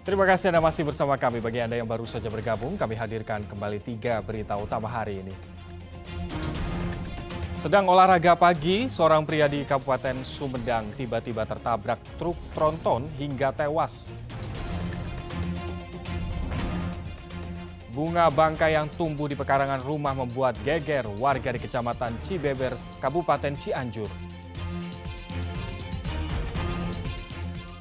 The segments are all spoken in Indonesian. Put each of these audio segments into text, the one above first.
Terima kasih Anda masih bersama kami. Bagi Anda yang baru saja bergabung, kami hadirkan kembali 3 berita utama hari ini. Sedang olahraga pagi, seorang pria di Kabupaten Sumedang tiba-tiba tertabrak truk tronton hingga tewas. Bunga bangkai yang tumbuh di pekarangan rumah membuat geger warga di Kecamatan Cibeber, Kabupaten Cianjur.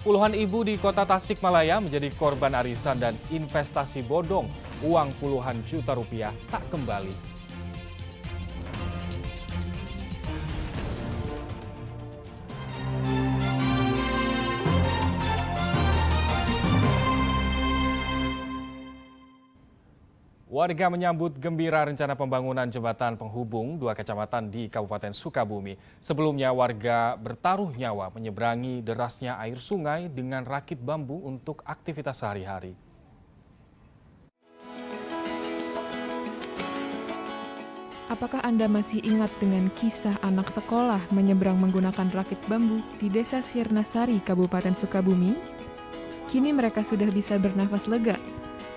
Puluhan ibu di kota Tasikmalaya menjadi korban arisan dan investasi bodong. Uang puluhan juta rupiah tak kembali. Warga menyambut gembira rencana pembangunan jembatan penghubung 2 kecamatan di Kabupaten Sukabumi. Sebelumnya warga bertaruh nyawa menyeberangi derasnya air sungai dengan rakit bambu untuk aktivitas sehari-hari. Apakah Anda masih ingat dengan kisah anak sekolah menyeberang menggunakan rakit bambu di Desa Sirnasari, Kabupaten Sukabumi? Kini mereka sudah bisa bernafas lega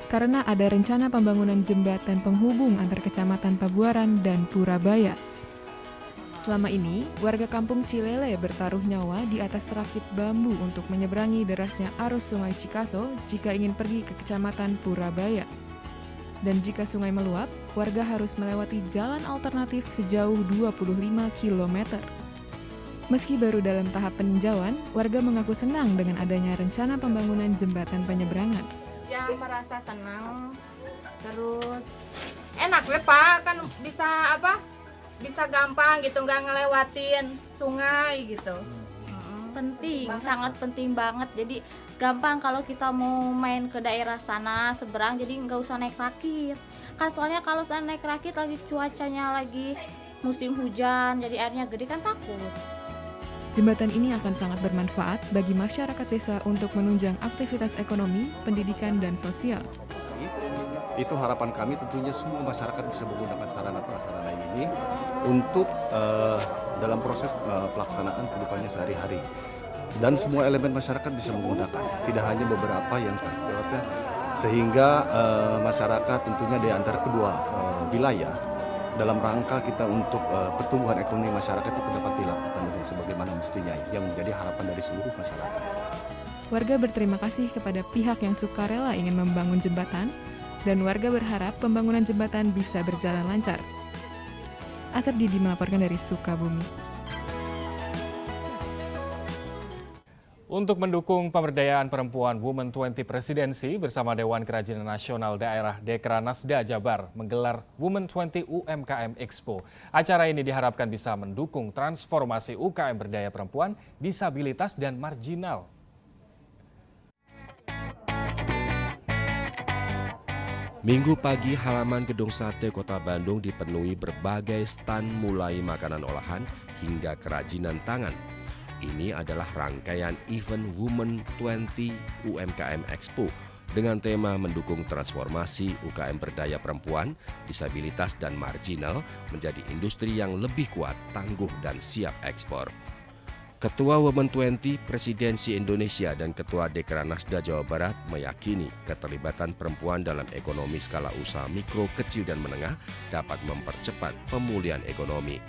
karena ada rencana pembangunan jembatan penghubung antar Kecamatan Pabuaran dan Purabaya. Selama ini, warga kampung Cilele bertaruh nyawa di atas rakit bambu untuk menyeberangi derasnya arus Sungai Cikaso jika ingin pergi ke Kecamatan Purabaya. Dan jika sungai meluap, warga harus melewati jalan alternatif sejauh 25 km. Meski baru dalam tahap peninjauan, warga mengaku senang dengan adanya rencana pembangunan jembatan penyeberangan. Yang merasa senang, terus enak ya Pak, kan bisa gampang gitu, nggak ngelewatin sungai gitu. Penting, sangat penting banget. Jadi gampang kalau kita mau main ke daerah sana seberang, jadi nggak usah naik rakit. Kan soalnya kalau saya naik rakit lagi cuacanya lagi musim hujan, jadi airnya gede kan takut. Jembatan ini akan sangat bermanfaat bagi masyarakat desa untuk menunjang aktivitas ekonomi, pendidikan, dan sosial. Itu harapan kami, tentunya semua masyarakat bisa menggunakan sarana-prasarana ini untuk dalam proses pelaksanaan kehidupannya sehari-hari. Dan semua elemen masyarakat bisa menggunakan, tidak hanya beberapa yang terjawabnya, sehingga masyarakat tentunya di antara kedua wilayah dalam rangka kita untuk pertumbuhan ekonomi masyarakat itu dapat dilakukan sebagaimana mestinya, yang menjadi harapan dari seluruh masyarakat. Warga berterima kasih kepada pihak yang sukarela ingin membangun jembatan, dan warga berharap pembangunan jembatan bisa berjalan lancar. Asep Didi melaporkan dari Sukabumi. Untuk mendukung pemberdayaan perempuan, Women 20 Presidensi bersama Dewan Kerajinan Nasional Daerah Dekranasda Jabar menggelar Women 20 UMKM Expo. Acara ini diharapkan bisa mendukung transformasi UKM berdaya perempuan, disabilitas, dan marginal. Minggu pagi, halaman Gedung Sate Kota Bandung dipenuhi berbagai stan mulai makanan olahan hingga kerajinan tangan. Ini adalah rangkaian event Women 20 UMKM Expo dengan tema mendukung transformasi UKM berdaya perempuan, disabilitas, dan marginal menjadi industri yang lebih kuat, tangguh, dan siap ekspor. Ketua Women 20 Presidensi Indonesia dan Ketua Dekranasda Jawa Barat meyakini keterlibatan perempuan dalam ekonomi skala usaha mikro, kecil, dan menengah dapat mempercepat pemulihan ekonomi.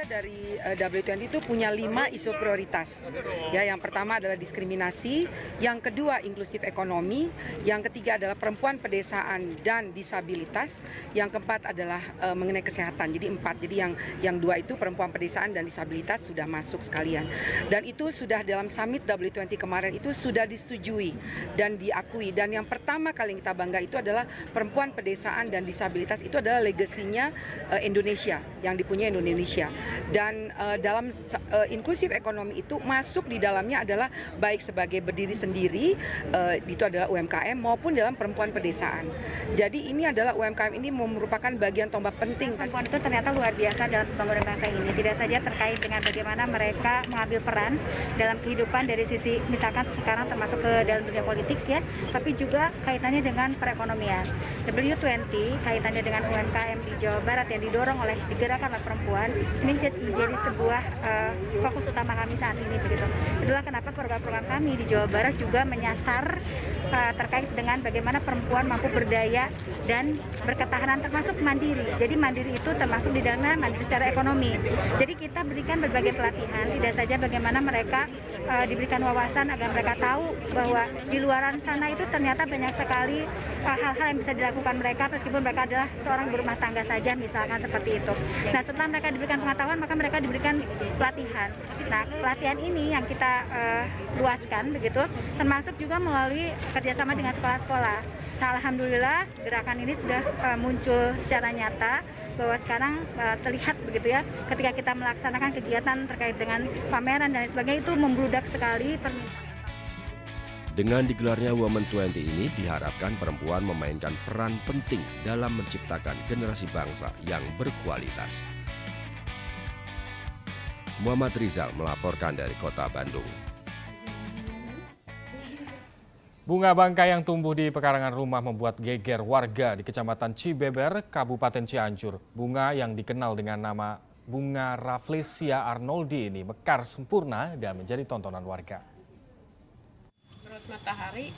Kita dari W20 itu punya 5 isu prioritas. Ya, yang pertama adalah diskriminasi, yang kedua inklusif ekonomi, yang ketiga adalah perempuan pedesaan dan disabilitas, yang keempat adalah mengenai kesehatan. Jadi 4. Jadi yang 2 itu perempuan pedesaan dan disabilitas sudah masuk sekalian. Dan itu sudah dalam summit W20 kemarin itu sudah disetujui dan diakui. Dan yang pertama kali kita bangga itu adalah perempuan pedesaan dan disabilitas itu adalah legasinya Indonesia yang dipunyai Indonesia. Dan dalam inklusif ekonomi itu masuk di dalamnya adalah baik sebagai berdiri sendiri, itu adalah UMKM, maupun dalam perempuan pedesaan. Jadi ini adalah UMKM ini merupakan bagian tombak penting. Perempuan itu ternyata luar biasa dalam pembangunan bangsa ini. Tidak saja terkait dengan bagaimana mereka mengambil peran dalam kehidupan dari sisi misalkan sekarang termasuk ke dalam dunia politik ya, tapi juga kaitannya dengan perekonomian. W20 kaitannya dengan UMKM di Jawa Barat yang didorong digerakkan oleh perempuan, ini menjadi sebuah fokus utama kami saat ini begitu. Itulah kenapa program-program kami di Jawa Barat juga menyasar terkait dengan bagaimana perempuan mampu berdaya dan berketahanan termasuk mandiri. Jadi mandiri itu termasuk di dalamnya mandiri secara ekonomi. Jadi kita berikan berbagai pelatihan, tidak saja bagaimana mereka diberikan wawasan agar mereka tahu bahwa di luaran sana itu ternyata banyak sekali hal-hal yang bisa dilakukan mereka meskipun mereka adalah seorang berumah tangga saja misalkan seperti itu. Nah setelah mereka diberikan pengetahuan maka mereka diberikan pelatihan. Nah pelatihan ini yang kita luaskan begitu, termasuk juga melalui kerjasama dengan sekolah-sekolah. Nah alhamdulillah gerakan ini sudah muncul secara nyata bahwa sekarang terlihat begitu ya ketika kita melaksanakan kegiatan terkait dengan pameran dan sebagainya itu membludak sekali permintaan. Dengan digelarnya Women 20 ini diharapkan perempuan memainkan peran penting dalam menciptakan generasi bangsa yang berkualitas. Muhammad Rizal melaporkan dari Kota Bandung. Bunga bangkai yang tumbuh di pekarangan rumah membuat geger warga di Kecamatan Cibeber, Kabupaten Cianjur. Bunga yang dikenal dengan nama bunga Rafflesia arnoldi ini mekar sempurna dan menjadi tontonan warga. Matahari.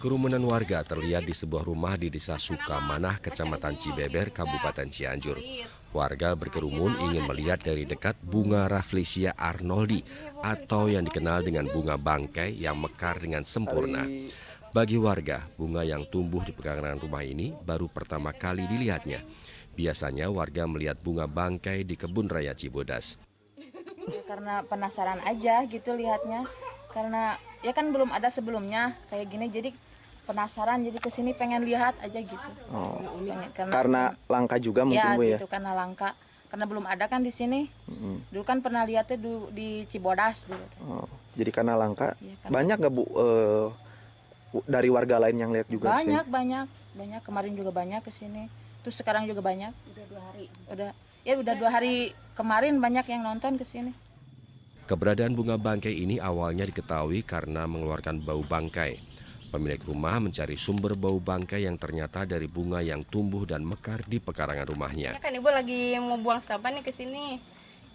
Kerumunan warga terlihat di sebuah rumah di Desa Sukamanah, Kecamatan Cibeber, Kabupaten Cianjur. Warga berkerumun ingin melihat dari dekat bunga Rafflesia arnoldi atau yang dikenal dengan bunga bangkai yang mekar dengan sempurna. Bagi warga, bunga yang tumbuh di pekarangan rumah ini baru pertama kali dilihatnya. Biasanya warga melihat bunga bangkai di kebun raya Cibodas. Karena penasaran aja gitu lihatnya, karena ya kan belum ada sebelumnya kayak gini, jadi penasaran, jadi kesini pengen lihat aja gitu. Oh, karena langka juga mungkin ya, Bu ya? gitu, karena langka, karena belum ada kan di sini. Dulu kan pernah lihatnya di Cibodas dulu. Oh, jadi karena langka. Ya, kan. Banyak nggak Bu dari warga lain yang lihat juga? Banyak. Kemarin juga banyak kesini. Terus sekarang juga banyak. Udah 2 hari. Udah 2 hari kemarin banyak yang nonton kesini. Keberadaan bunga bangkai ini awalnya diketahui karena mengeluarkan bau bangkai. Pemilik rumah mencari sumber bau bangkai yang ternyata dari bunga yang tumbuh dan mekar di pekarangan rumahnya. Ya kan Ibu lagi mau buang sampah nih ke sini.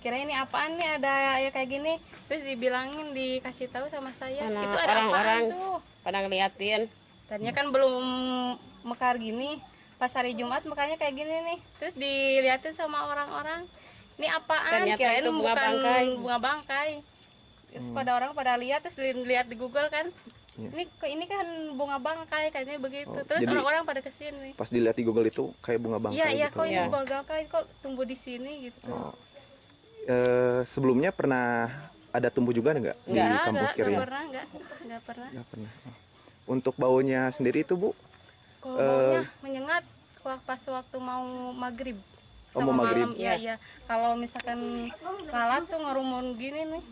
Kira ini apaan nih, ada ya kayak gini. Terus dibilangin, dikasih tahu sama saya. Mana itu ada apaan tuh? Pada ngeliatin. Tadinya kan belum mekar gini. Pas hari Jumat makanya kayak gini nih. Terus diliatin sama orang-orang. Ini apaan? Ternyata Kirain itu bunga bangkai. Bunga bangkai. Terus pada orang pada lihat, terus lihat di Google kan. Ini kan bunga bangkai kayaknya begitu. Terus orang-orang pada kesini. Pas dilihat di Google itu kayak bunga bangkai. Iya, gitu. kok ini bunga bangkai kok tumbuh di sini gitu. Oh. Sebelumnya pernah ada tumbuh juga nggak di kampus Kiri? Nggak pernah. Oh. Untuk baunya sendiri itu Bu? Kalau baunya menyengat pas waktu mau maghrib. Sama mau maghrib? Malam, iya. Kalau misalkan lalat tuh ngerumun gini nih,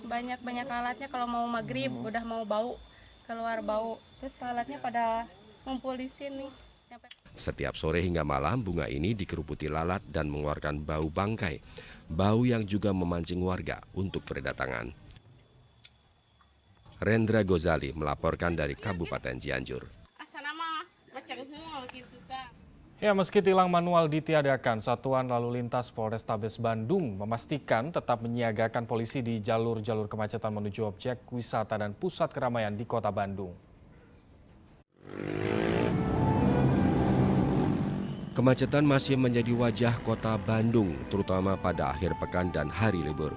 banyak lalatnya kalau mau maghrib, udah mau bau, keluar bau. Terus lalatnya pada ngumpul di sini. Setiap sore hingga malam bunga ini dikeruputi lalat dan mengeluarkan bau bangkai. Bau yang juga memancing warga untuk berdatangan. Rendra Gozali melaporkan dari Kabupaten Cianjur. Ya, meski tilang manual ditiadakan, Satuan Lalu Lintas Polrestabes Bandung memastikan tetap menyiagakan polisi di jalur-jalur kemacetan menuju objek wisata dan pusat keramaian di Kota Bandung. Kemacetan masih menjadi wajah Kota Bandung, terutama pada akhir pekan dan hari libur.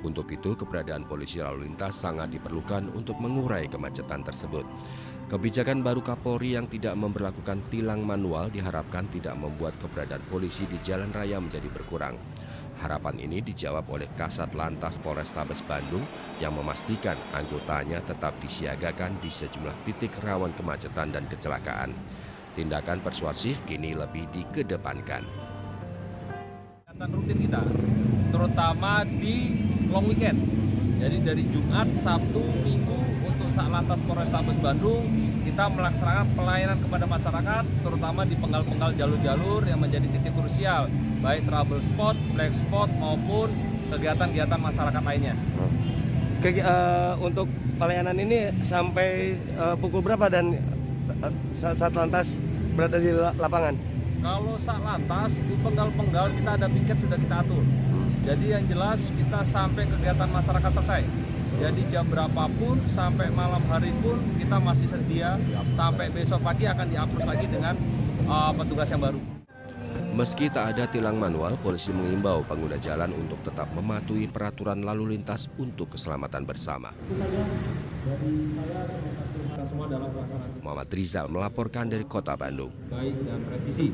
Untuk itu, keberadaan polisi lalu lintas sangat diperlukan untuk mengurai kemacetan tersebut. Kebijakan baru Kapolri yang tidak memberlakukan tilang manual diharapkan tidak membuat keberadaan polisi di jalan raya menjadi berkurang. Harapan ini dijawab oleh Kasat Lantas Polrestabes Bandung yang memastikan anggotanya tetap disiagakan di sejumlah titik rawan kemacetan dan kecelakaan. Tindakan persuasif kini lebih dikedepankan. Kegiatan rutin kita, terutama di long weekend. Jadi dari Jumat, Sabtu, Minggu untuk Satlantas Polrestabes Bandung kita melaksanakan pelayanan kepada masyarakat, terutama di penggal-penggal jalur-jalur yang menjadi titik krusial, baik trouble spot, black spot maupun kegiatan-kegiatan masyarakat lainnya. Untuk pelayanan ini sampai pukul berapa dan Satlantas berada di lapangan? Kalau saat lantas di penggal-penggal kita ada piket sudah kita atur. Jadi yang jelas kita sampai kegiatan masyarakat selesai. Jadi jam berapapun sampai malam hari pun kita masih sedia. Sampai besok pagi akan dihapus lagi dengan petugas yang baru. Meski tak ada tilang manual, polisi mengimbau pengguna jalan untuk tetap mematuhi peraturan lalu lintas untuk keselamatan bersama. Kita semua dalam pelaksanaan Muhammad Rizal melaporkan dari Kota Bandung. baik dan presisi.